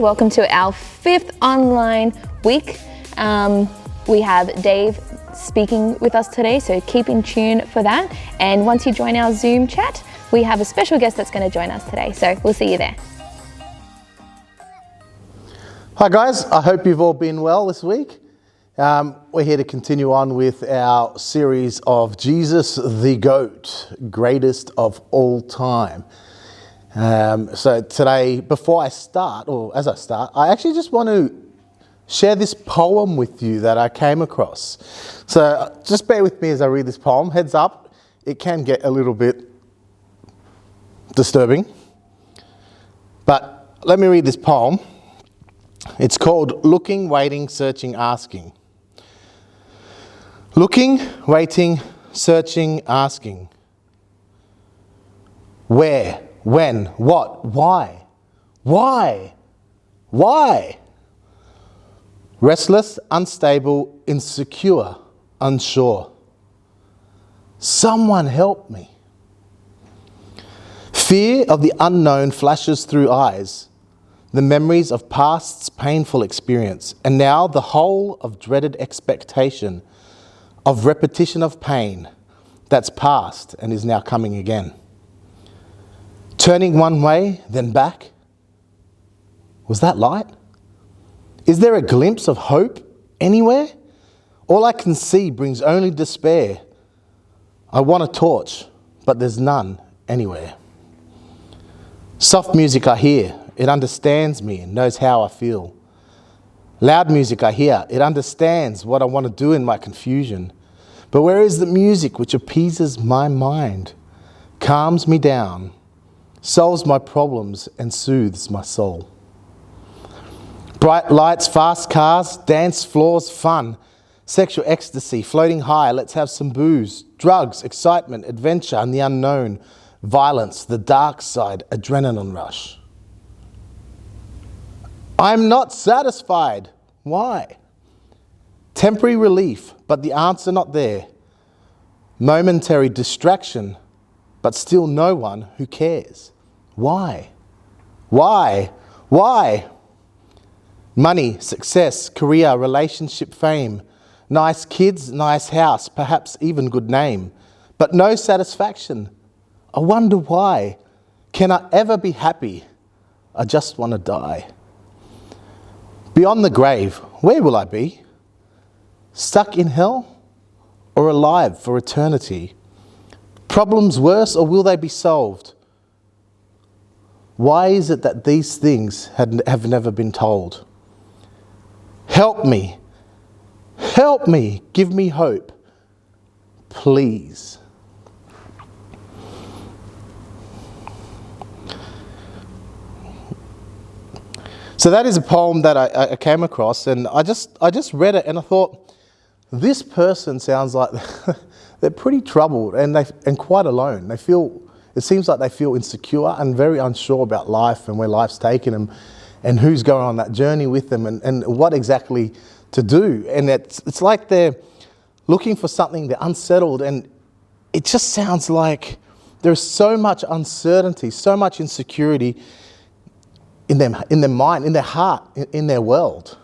welcome to our 5th online week. We have Dave speaking with us today, so keep in tune for that. And once you join our Zoom chat, we have a special guest that's going to join us today, so we'll see you there. Hi guys, I hope you've all been well this week. We're here to continue on with our series of Jesus the GOAT, greatest of all time. So today, before I start, or as I start, I actually just want to share this poem with you that I came across. So just bear with me as I read this poem. Heads up, it can get a little bit disturbing. But let me read this poem. It's called Looking, Waiting, Searching, Asking. Looking, waiting, searching, asking. Where? When? What? Why? Why? Why? Restless, unstable, insecure, unsure. Someone help me. Fear of the unknown flashes through eyes, the memories of past's painful experience, and now the whole of dreaded expectation, of repetition of pain that's past and is now coming again. Turning one way, then back. Was that light? Is there a glimpse of hope anywhere? All I can see brings only despair. I want a torch, but there's none anywhere. Soft music I hear, it understands me and knows how I feel. Loud music I hear, it understands what I want to do in my confusion. But where is the music which appeases my mind, calms me down, solves my problems and soothes my soul? Bright lights, fast cars, dance floors, fun, sexual ecstasy, floating high, let's have some booze, drugs, excitement, adventure and the unknown, violence, the dark side, adrenaline rush. I'm not satisfied. Why? Temporary relief, but the answer not there. Momentary distraction, but still no one who cares. Why? Why? Why? Money, success, career, relationship, fame, nice kids, nice house, perhaps even good name, but no satisfaction. I wonder why. Can I ever be happy? I just want to die. Beyond the grave, where will I be? Stuck in hell or alive for eternity? Problems worse or will they be solved? Why is it that these things have never been told? Help me, give me hope, please. So that is a poem that I came across, and I just read it and I thought, this person sounds like they're pretty troubled and quite alone. It seems like they feel insecure and very unsure about life and where life's taken them and who's going on that journey with them and what exactly to do. And it's like they're looking for something, they're unsettled, and it just sounds like there's so much uncertainty, so much insecurity in their mind, in their heart, in their world.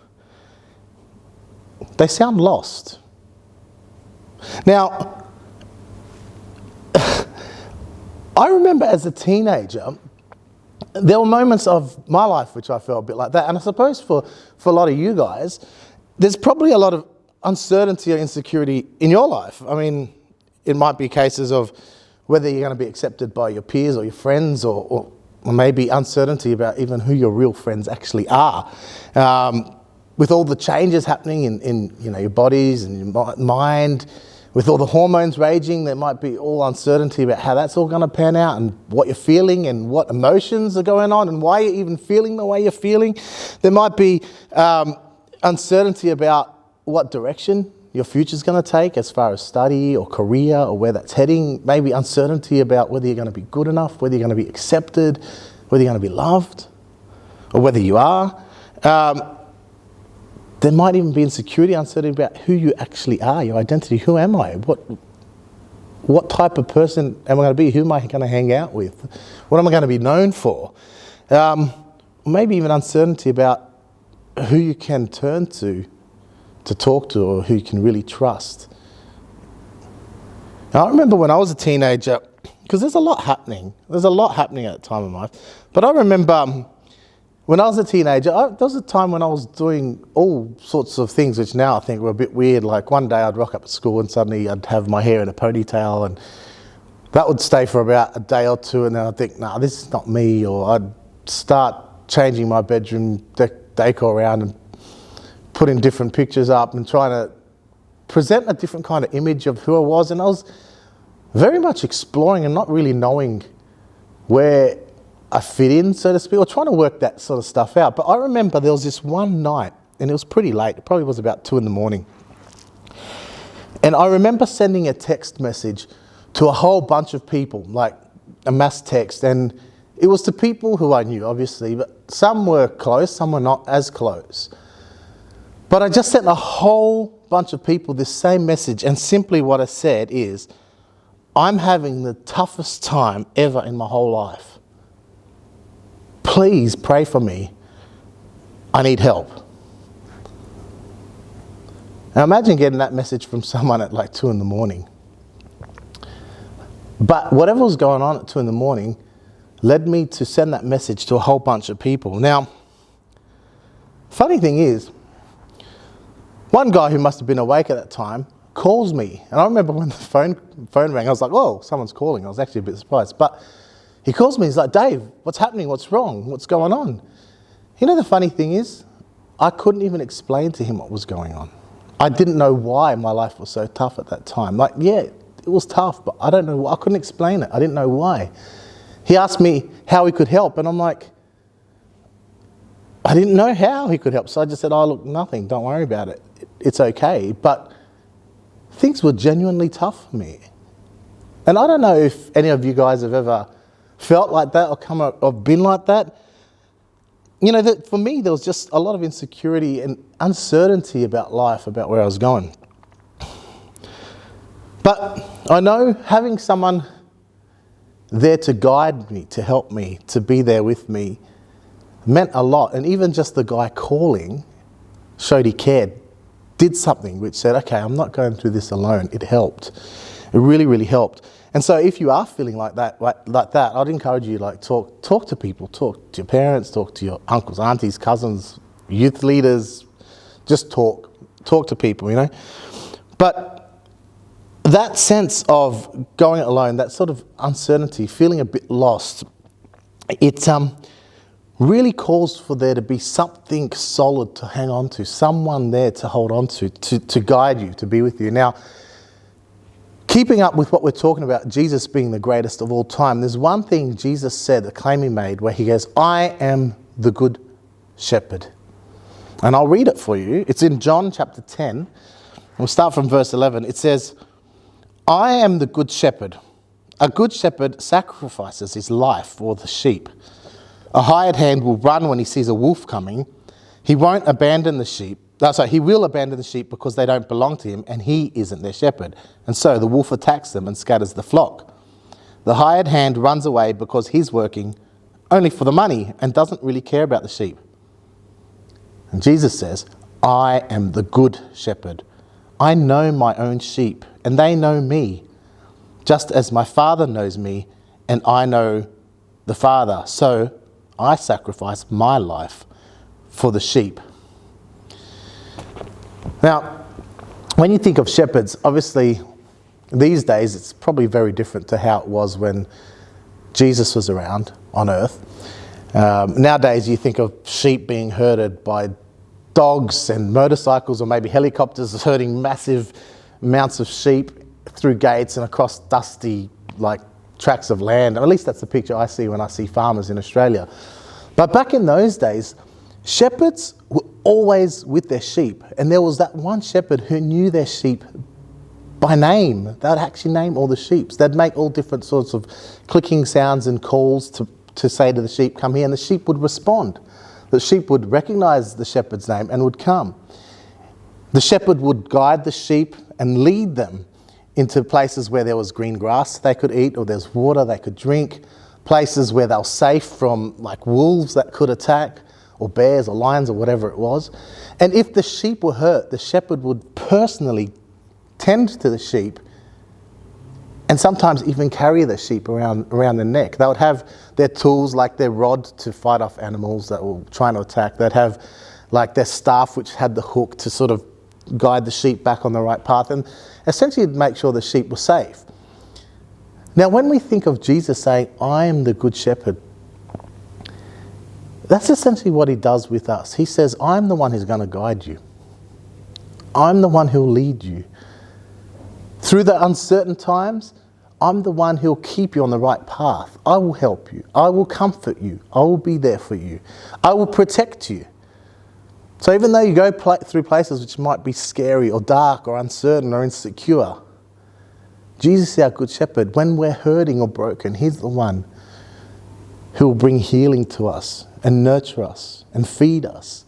They sound lost. Now, I remember as a teenager, there were moments of my life which I felt a bit like that. And I suppose for a lot of you guys, there's probably a lot of uncertainty or insecurity in your life. I mean, it might be cases of whether you're going to be accepted by your peers or your friends, or maybe uncertainty about even who your real friends actually are. With all the changes happening in your bodies and your mind, with all the hormones raging, there might be all uncertainty about how that's all going to pan out and what you're feeling and what emotions are going on and why you're even feeling the way you're feeling. There might be uncertainty about what direction your future's going to take as far as study or career or where that's heading. Maybe uncertainty about whether you're going to be good enough, whether you're going to be accepted, whether you're going to be loved, or whether you are. There might even be insecurity, uncertainty about who you actually are, your identity. Who am I? What type of person am I going to be? Who am I going to hang out with? What am I going to be known for? maybe even uncertainty about who you can turn to talk to, or who you can really trust. Now, I remember when I was a teenager, because there's a lot happening. There's a lot happening at the time of my life. But I remember when I was a teenager, there was a time when I was doing all sorts of things which now I think were a bit weird. Like one day I'd rock up at school and suddenly I'd have my hair in a ponytail, and that would stay for about a day or two, and then I'd think, nah, this is not me. Or I'd start changing my bedroom decor around and putting different pictures up and trying to present a different kind of image of who I was. And I was very much exploring and not really knowing where I fit in, so to speak, or trying to work that sort of stuff out. But I remember there was this one night, and it was pretty late. It probably was about 2 a.m. And I remember sending a text message to a whole bunch of people, like a mass text. And it was to people who I knew, obviously, but some were close, some were not as close. But I just sent a whole bunch of people this same message, and simply what I said is, I'm having the toughest time ever in my whole life. Please pray for me. I need help. Now imagine getting that message from someone at like 2 a.m. But whatever was going on at 2 a.m. led me to send that message to a whole bunch of people. Now, funny thing is, one guy who must have been awake at that time calls me. And I remember when the phone rang, I was like, oh, someone's calling. I was actually a bit surprised. But he calls me, he's like, Dave, what's happening? What's wrong? What's going on? You know, the funny thing is, I couldn't even explain to him what was going on. I didn't know why my life was so tough at that time. Like, yeah, it was tough, but I don't know. I couldn't explain it. I didn't know why. He asked me how he could help, and I'm like, I didn't know how he could help. So I just said, oh, look, nothing. Don't worry about it. It's okay. But things were genuinely tough for me. And I don't know if any of you guys have ever felt like that or been like that. You know, for me, there was just a lot of insecurity and uncertainty about life, about where I was going. But I know having someone there to guide me, to help me, to be there with me, meant a lot. And even just the guy calling showed he cared, did something which said, okay, I'm not going through this alone. It helped. It really, really helped. And so if you are feeling like that, I'd encourage you, like, talk to people, talk to your parents, talk to your uncles, aunties, cousins, youth leaders, just talk to people, you know. But that sense of going it alone, that sort of uncertainty, feeling a bit lost, it really calls for there to be something solid to hang on to, someone there to hold on to guide you, to be with you. Now, keeping up with what we're talking about, Jesus being the greatest of all time, there's one thing Jesus said, a claim he made, where he goes, I am the good shepherd. And I'll read it for you. It's in John chapter 10. We'll start from verse 11. It says, I am the good shepherd. A good shepherd sacrifices his life for the sheep. A hired hand will run when he sees a wolf coming. He won't abandon the sheep. He will abandon the sheep because they don't belong to him and he isn't their shepherd. And so the wolf attacks them and scatters the flock. The hired hand runs away because he's working only for the money and doesn't really care about the sheep. And Jesus says, I am the good shepherd. I know my own sheep and they know me, just as my Father knows me and I know the Father. So I sacrifice my life for the sheep. Now, when you think of shepherds, obviously these days it's probably very different to how it was when Jesus was around on earth. Nowadays you think of sheep being herded by dogs and motorcycles or maybe helicopters herding massive amounts of sheep through gates and across dusty tracts of land. At least that's the picture I see when I see farmers in Australia. But back in those days, shepherds were always with their sheep, and there was that one shepherd who knew their sheep by name. They'd actually name all the sheep. They'd make all different sorts of clicking sounds and calls to say to the sheep, come here, and the sheep would respond. The sheep would recognize the shepherd's name and would come. The shepherd would guide the sheep and lead them into places where there was green grass they could eat or there's water they could drink. places where they were safe from like wolves that could attack, or bears or lions or whatever it was. And if the sheep were hurt, the shepherd would personally tend to the sheep and sometimes even carry the sheep around the neck. They would have their tools like their rod to fight off animals that were trying to attack. They'd have like their staff which had the hook to sort of guide the sheep back on the right path and essentially make sure the sheep were safe. Now when we think of Jesus saying, I am the good shepherd, that's essentially what he does with us. He says, I'm the one who's going to guide you. I'm the one who'll lead you. Through the uncertain times, I'm the one who'll keep you on the right path. I will help you. I will comfort you. I will be there for you. I will protect you. So even though you go through places which might be scary or dark or uncertain or insecure, Jesus is our good shepherd. When we're hurting or broken, he's the one who will bring healing to us and nurture us and feed us.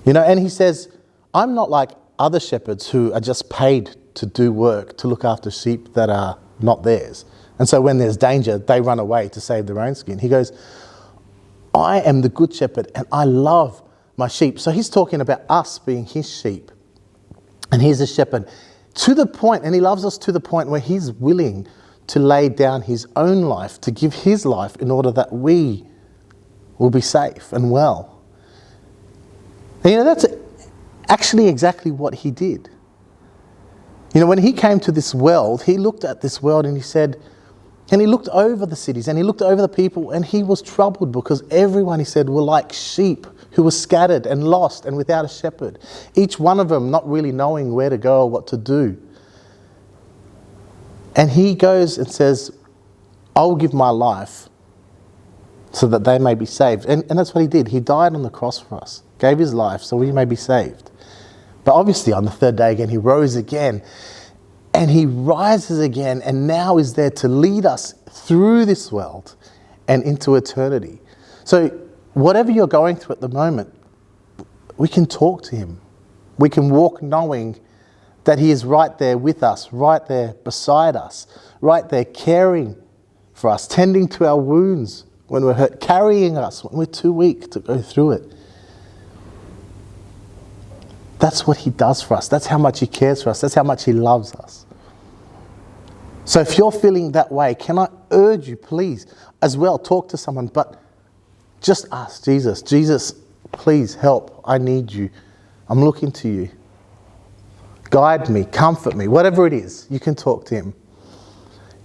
You know, and he says, I'm not like other shepherds who are just paid to do work, to look after sheep that are not theirs. And so when there's danger, they run away to save their own skin. He goes, I am the good shepherd and I love my sheep. So he's talking about us being his sheep. And he's a shepherd to the point, and he loves us to the point where he's willing to lay down his own life, to give his life in order that we will be safe and well. And, you know, that's actually exactly what he did. You know, when he came to this world, he looked at this world and he said, and he looked over the cities and he looked over the people and he was troubled because everyone, he said, were like sheep who were scattered and lost and without a shepherd. Each one of them not really knowing where to go or what to do. And he goes and says, I will give my life so that they may be saved. And that's what he did. He died on the cross for us, gave his life so we may be saved. But obviously on the third day again, he rose again. And he rises again and now is there to lead us through this world and into eternity. So whatever you're going through at the moment, we can talk to him. We can walk knowing that he is right there with us, right there beside us, right there caring for us, tending to our wounds when we're hurt, carrying us when we're too weak to go through it. That's what he does for us. That's how much he cares for us. That's how much he loves us. So if you're feeling that way, can I urge you, please, as well, talk to someone, but just ask Jesus, Jesus, please help. I need you. I'm looking to you. Guide me, comfort me, whatever it is, you can talk to him.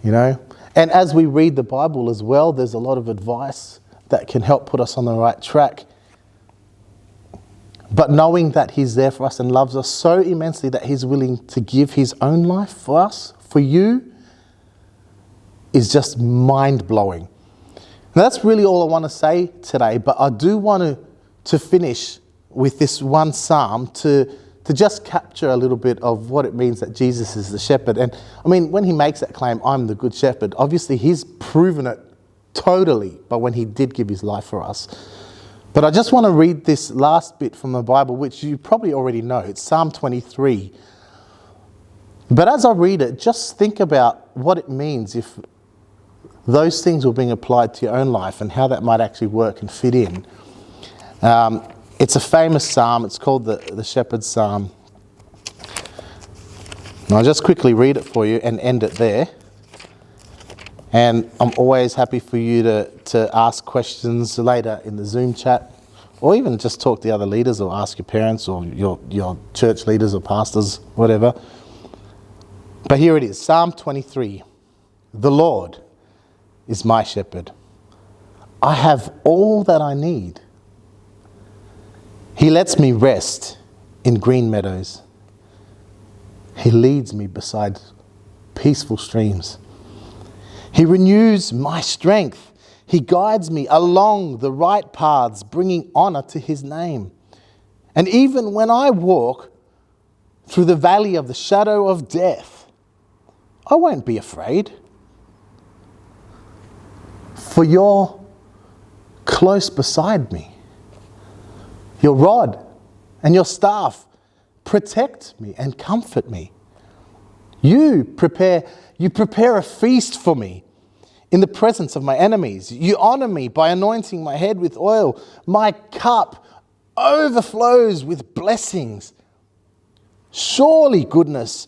You know? And as we read the Bible as well, there's a lot of advice that can help put us on the right track. But knowing that he's there for us and loves us so immensely that he's willing to give his own life for us, for you, is just mind-blowing. Now that's really all I want to say today, but I do want to finish with this one psalm to just capture a little bit of what it means that Jesus is the shepherd. And I mean, when he makes that claim, I'm the good shepherd, obviously he's proven it totally, but when he did give his life for us. But I just want to read this last bit from the Bible, which you probably already know. It's Psalm 23. But as I read it, just think about what it means if those things were being applied to your own life and how that might actually work and fit in. It's a famous psalm. It's called the Shepherd's Psalm. And I'll just quickly read it for you and end it there. And I'm always happy for you to ask questions later in the Zoom chat, or even just talk to the other leaders or ask your parents or your church leaders or pastors, whatever. But here it is, Psalm 23. The Lord is my shepherd. I have all that I need. He lets me rest in green meadows. He leads me beside peaceful streams. He renews my strength. He guides me along the right paths, bringing honor to his name. And even when I walk through the valley of the shadow of death, I won't be afraid. For you're close beside me. Your rod and your staff protect me and comfort me. You prepare a feast for me in the presence of my enemies. You honor me by anointing my head with oil. My cup overflows with blessings. Surely goodness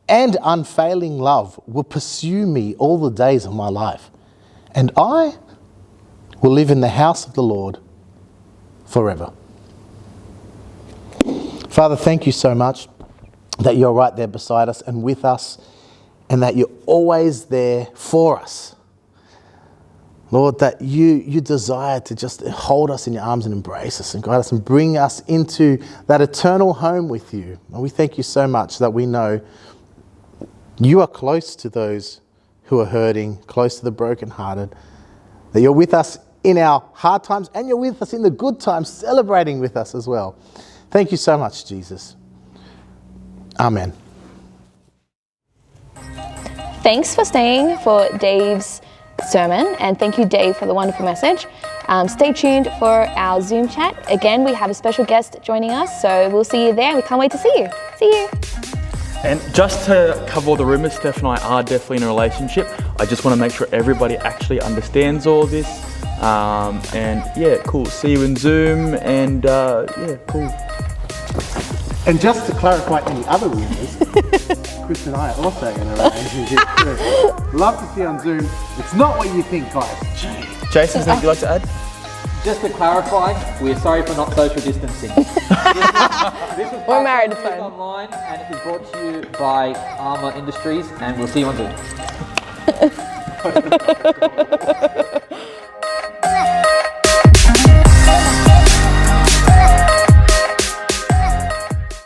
and unfailing love will pursue me all the days of my life, and I will live in the house of the Lord forever. Father, thank you so much that you're right there beside us and with us, and that you're always there for us. Lord, that you desire to just hold us in your arms and embrace us and guide us and bring us into that eternal home with you. And we thank you so much that we know you are close to those who are hurting, close to the brokenhearted, that you're with us in our hard times and you're with us in the good times, celebrating with us as well. Thank you so much, Jesus. Amen. Thanks for staying for Dave's sermon, and thank you, Dave, for the wonderful message. Stay tuned for our Zoom chat. Again, we have a special guest joining us, so we'll see you there. We can't wait to see you. See you. And just to cover all the rumours, Steph and I are definitely in a relationship. I just want to make sure everybody actually understands all this. And yeah, cool. See you in Zoom, and yeah, cool. And just to clarify any other rumours, Chris and I are also in a relationship too. Love to see you on Zoom. It's not what you think, guys. Jason, something you'd like to add? Just to clarify, we're sorry for not social distancing. This was We're married, it's Parkside fine. Youth Online, and it is brought to you by Armour Industries, and we'll see you on Zoom.